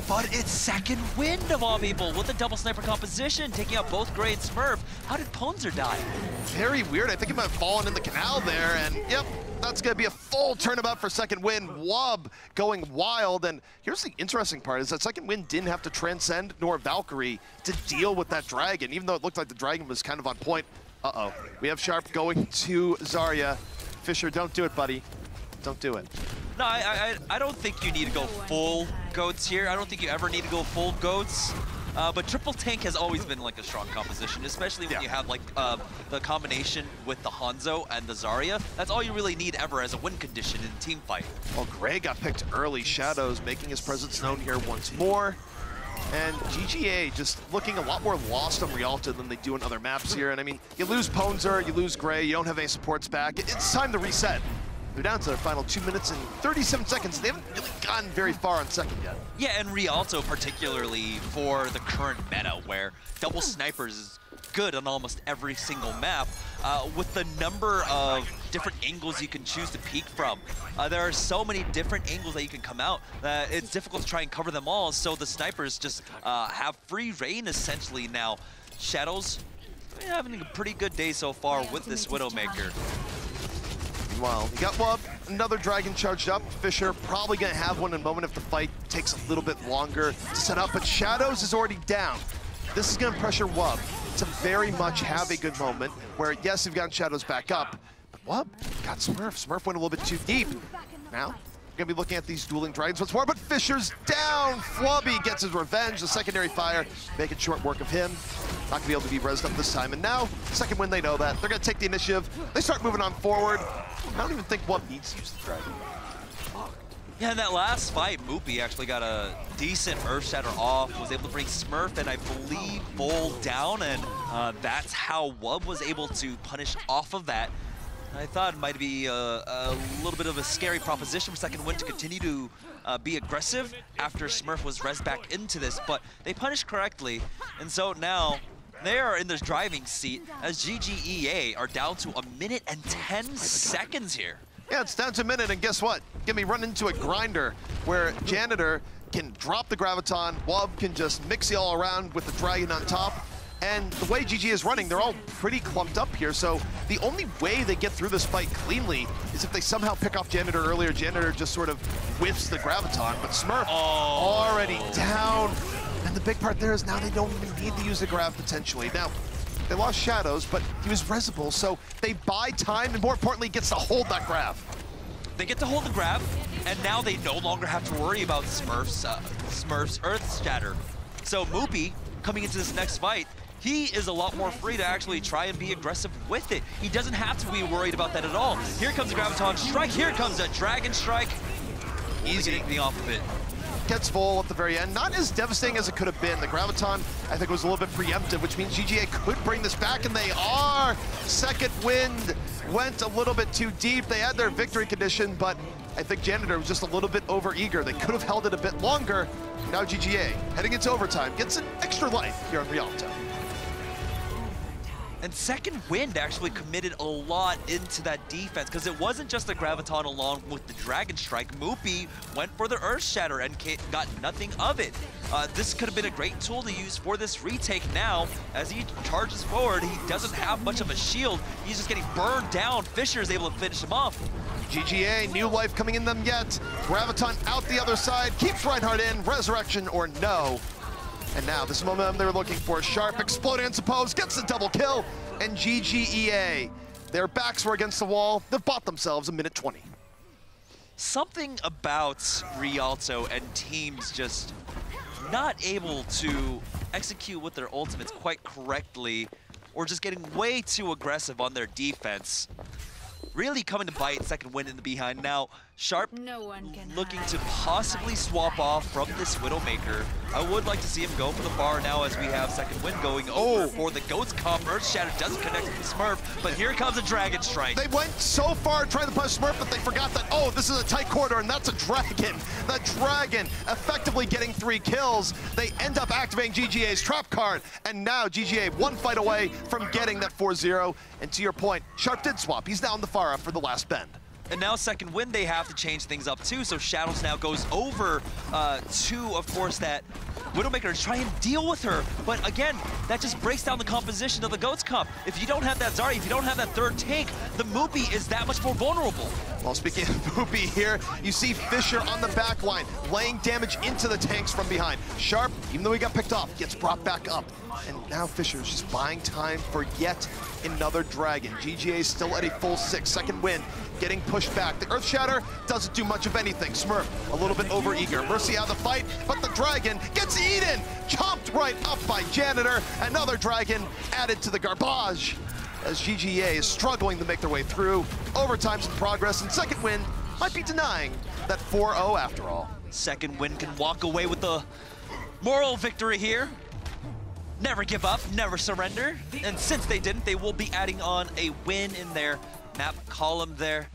But it's second wind of all people with a double sniper composition, taking out both Gray and Smurf. How did Ponzer die? Very weird. I think he might have fallen in the canal there, and yep, that's going to be a full turnabout for second wind. Wub going wild, and here's the interesting part is that second wind didn't have to transcend nor Valkyrie to deal with that Dragon, even though it looked like the Dragon was kind of on point. Uh-oh. We have Sharp going to Zarya. Fisher, don't do it, buddy. Don't do it. No, I don't think you need to go full goats here. I don't think you ever need to go full goats. But triple tank has always been like a strong composition, especially when you have like the combination with the Hanzo and the Zarya. That's all you really need ever as a win condition in a team fight. Well, Gray got picked early. Shadows making his presence known here once more. And GGA just looking a lot more lost on Rialto than they do in other maps here. And I mean, you lose Ponzer, you lose Gray, you don't have any supports back. It's time to reset. They're down to their final 2 minutes and 37 seconds. They haven't really gotten very far on second yet. Yeah, and Rialto particularly for the current meta where double snipers is good on almost every single map. With the number of different angles you can choose to peek from. There are so many different angles that you can come out that it's difficult to try and cover them all, so the snipers just have free reign essentially now. Shadows having a pretty good day so far with this Widowmaker. Meanwhile, we got Wub, another Dragon charged up. Fisher probably gonna have one in a moment if the fight takes a little bit longer to set up, but Shadows is already down. This is gonna pressure Wub to very much have a good moment where, yes, we've gotten Shadows back up, but Wub got Smurf. Smurf went a little bit too deep. Now, we're gonna be looking at these dueling Dragons once more, but Fisher's down. Flubby gets his revenge, the secondary fire, making short work of him. Not gonna be able to be rezzed up this time, and now, second win, they know that. They're gonna take the initiative. They start moving on forward. I don't even think Wub needs to use the Dragon. Yeah, in that last fight, Moopy actually got a decent Earth Shatter off, was able to bring Smurf and I believe Bull down, and that's how Wub was able to punish off of that. I thought it might be a little bit of a scary proposition for second win to continue to be aggressive after Smurf was rezzed back into this, but they punished correctly, and so now they are in this driving seat as GGEA are down to 1 minute and 10 seconds here. Yeah, it's down to a minute, and guess what? Get me run into a grinder where Janitor can drop the Graviton, Wub can just mix it all around with the Dragon on top, and the way GG is running, they're all pretty clumped up here, so the only way they get through this fight cleanly is if they somehow pick off Janitor earlier. Janitor just sort of whiffs the Graviton, but Smurf already down. And the big part there is now they don't even need to use the Grav potentially. Now, they lost Shadows, but he was resible, so they buy time, and more importantly, gets to hold that Grav. They get to hold the Grav, and now they no longer have to worry about Smurf's Earth Shatter. So Moopy, coming into this next fight, he is a lot more free to actually try and be aggressive with it. He doesn't have to be worried about that at all. Here comes the Graviton Strike, here comes a Dragon Strike. Easy getting off of it. Gets full at the very end. Not as devastating as it could have been. The Graviton, I think, was a little bit preemptive, which means GGA could bring this back, and they are. Second wind went a little bit too deep. They had their victory condition, but I think Janitor was just a little bit over-eager. They could have held it a bit longer. Now GGA, heading into overtime, gets an extra life here on Rialto. And second wind actually committed a lot into that defense because it wasn't just the Graviton along with the Dragon Strike. Moopy went for the Earth Shatter and got nothing of it. This could have been a great tool to use for this retake now. As he charges forward, he doesn't have much of a shield. He's just getting burned down. Fisher is able to finish him off. GGA, new life coming in them yet. Graviton out the other side, keeps Reinhardt in, resurrection or no. And now this momentum they were looking for. Sharp exploding and suppose, gets the double kill, and GGEA, their backs were against the wall. They've bought themselves a minute 20. Something about Rialto and teams just not able to execute with their ultimates quite correctly, or just getting way too aggressive on their defense. really coming to bite. Second win in the behind. Now, Sharp No one can looking hide. to possibly swap off from this Widowmaker. I would like to see him go for the bar now as we have second win going over for the Goats comp. Earthshatter doesn't connect with the Smurf, but here comes a Dragon Strike. They went so far trying to push Smurf, but they forgot that, oh, this is a tight corridor, and that's a Dragon. The Dragon effectively getting 3 kills. They end up activating GGA's trap card, and now GGA one fight away from getting that 4-0. And to your point, Sharp did swap. He's now in the Pharah for the last bend. And now second win, they have to change things up too. So Shadows now goes over to, of course, that Widowmaker to try and deal with her. But again, that just breaks down the composition of the Goats comp. If you don't have that Zarya, if you don't have that third tank, the Moopy is that much more vulnerable. Well, speaking of Moopy here, you see Fisher on the back line, laying damage into the tanks from behind. Sharp, even though he got picked off, gets brought back up. And now Fisher is just buying time for yet another Dragon. GGA is still at a full 6. Second win, getting pushed back. The Earthshatter doesn't do much of anything. Smurf, a little bit overeager. Mercy out of the fight, but the Dragon gets eaten! Chomped right up by Janitor. Another Dragon added to the garbage as GGA is struggling to make their way through. Overtime's in progress, and second win might be denying that 4-0 after all. Second win can walk away with the moral victory here. Never give up, never surrender. And since they didn't, they will be adding on a win in their map column there.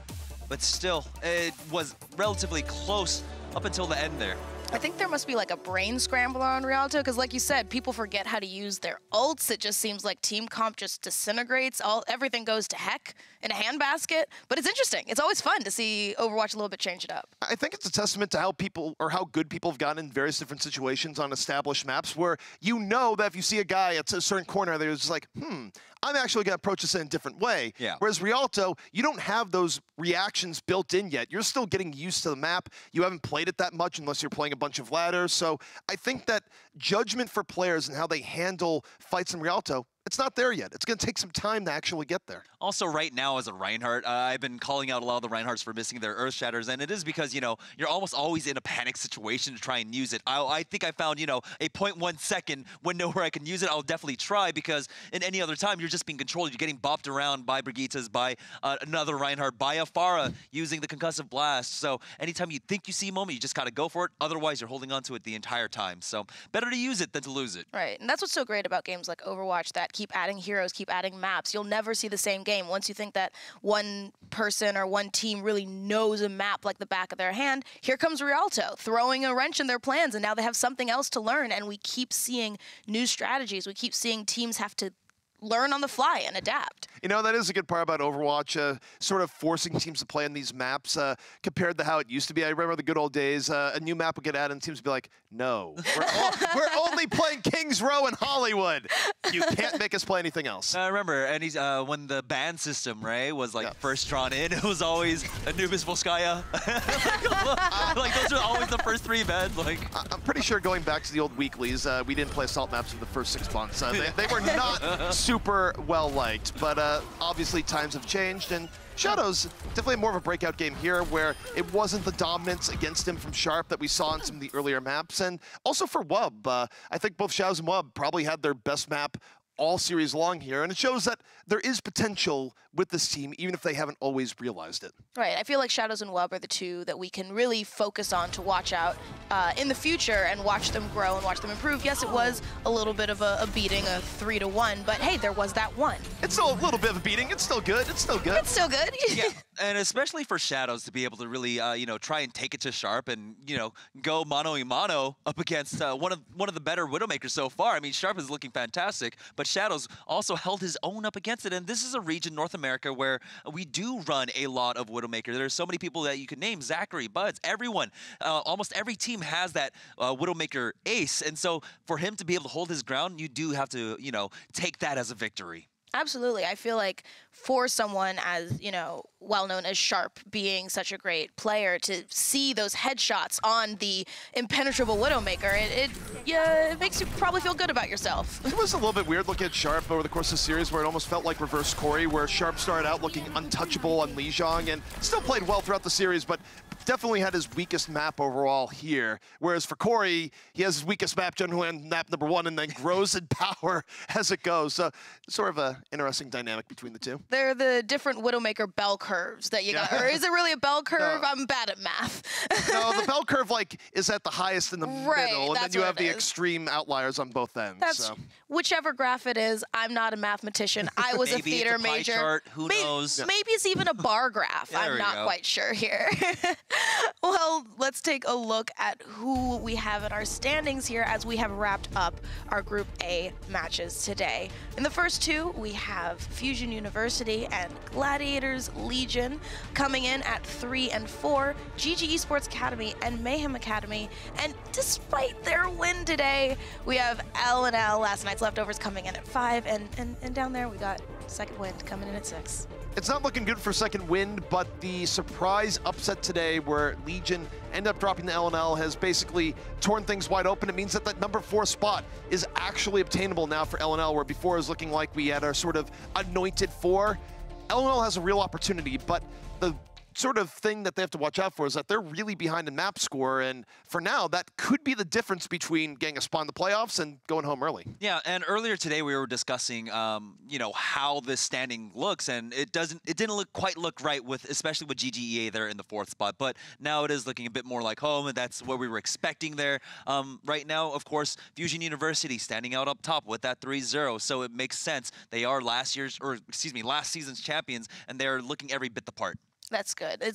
But still, it was relatively close up until the end there. I think there must be like a brain scrambler on Rialto, because like you said, people forget how to use their ults. It just seems like team comp just disintegrates. Everything goes to heck in a handbasket. But it's interesting. It's always fun to see Overwatch a little bit change it up. I think it's a testament to how people, or how good people have gotten in various different situations on established maps, where you know that if you see a guy at a certain corner, they're just like, I'm actually going to approach this in a different way. Yeah. Whereas Rialto, you don't have those reactions built in yet. You're still getting used to the map. You haven't played it that much unless you're playing a bunch of ladders. So I think that judgment for players and how they handle fights in Rialto, it's not there yet. It's going to take some time to actually get there. Also, right now as a Reinhardt, I've been calling out a lot of the Reinhardts for missing their Earth Shatters, and it is because, you know, you're almost always in a panic situation to try and use it. I think I found, you know, a 0.1 second window where I can use it. I'll definitely try, because in any other time, you're just being controlled. You're getting bopped around by Brigittas, by another Reinhardt, by a Pharah using the concussive blast. So anytime you think you see a moment, you just got to go for it. Otherwise, you're holding on to it the entire time. So better to use it than to lose it. Right, and that's what's so great about games like Overwatch, that keep adding heroes, keep adding maps. You'll never see the same game. Once you think that one person or one team really knows a map like the back of their hand, here comes Rialto throwing a wrench in their plans, and now they have something else to learn, and we keep seeing new strategies. We keep seeing teams have to learn on the fly and adapt. You know, that is a good part about Overwatch, sort of forcing teams to play on these maps compared to how it used to be. I remember the good old days. A new map would get added and teams would be like, no, we're only playing Kings Row in Hollywood. You can't make us play anything else. I remember, and when the ban system, right, was like first drawn in, it was always Anubis Volskaya. like those are always the first 3 bans. Like, I'm pretty sure going back to the old weeklies, we didn't play assault maps for the first 6 months. They were not super well liked, but obviously times have changed, and Shadows definitely more of a breakout game here, where it wasn't the dominance against him from Sharp that we saw in some of the earlier maps. And also for Wub, I think both Shadows and Wub probably had their best map all series long here, and it shows that there is potential with this team, even if they haven't always realized it. Right, I feel like Shadows and Wub are the two that we can really focus on to watch out in the future and watch them grow and watch them improve. Yes, it was a little bit of a beating, a 3-1, but hey, there was that one. It's still a little bit of a beating. It's still good. It's still good. It's still good. yeah, and especially for Shadows to be able to really, you know, try and take it to Sharp and, you know, go mano-a-mano up against one of the better Widowmakers so far. I mean, Sharp is looking fantastic, but Shadows also held his own up against it, and this is a region, North America, where we do run a lot of Widowmaker. There's so many people that you can name, Zachary, Buds, everyone. Almost every team has that Widowmaker ace, and so for him to be able to hold his ground, you do have to, you know, take that as a victory. Absolutely. I feel like for someone as, you know, well-known as Sharp, being such a great player, to see those headshots on the impenetrable Widowmaker, it makes you probably feel good about yourself. It was a little bit weird looking at Sharp over the course of the series, where it almost felt like reverse Corey, where Sharp started out looking untouchable on Lijiang and still played well throughout the series, but definitely had his weakest map overall here. Whereas for Corey, he has his weakest map generally on map number 1 and then grows in power as it goes. So sort of an interesting dynamic between the two. They're the different Widowmaker bell curves that you got. Or is it really a bell curve? No. I'm bad at math. No, the bell curve like is at the highest in the middle, and then you have the is. extreme outliers on both ends. That's so. whichever graph it is. I'm not a mathematician. I was a theater it's a pie major. chart, who knows? Maybe it's even a bar graph. I'm not quite sure here. Well, let's take a look at who we have in our standings here as we have wrapped up our Group A matches today. In the first two, we have Fusion University and Gladiators Legion coming in at 3 and 4, GG Esports Academy and Mayhem Academy. And despite their win today, we have L&L, Last Night's Leftovers, coming in at 5, and down there we got Second Wind coming in at 6. It's not looking good for Second Wind, but the surprise upset today where Legion end up dropping the L&L has basically torn things wide open. It means that that number 4 spot is actually obtainable now for L&L, where before it was looking like we had our sort of anointed 4. L&L has a real opportunity, but the sort of thing that they have to watch out for is that they're really behind in map score, and for now, that could be the difference between getting a spot in the playoffs and going home early. Yeah, and earlier today we were discussing, you know, how this standing looks, and it didn't quite look right with, especially with GGEA there in the 4th spot, but now it is looking a bit more like home, and that's what we were expecting there. Right now, of course, Fusion University standing out up top with that 3-0, so it makes sense. They are last season's champions, and they're looking every bit the part. That's good. It's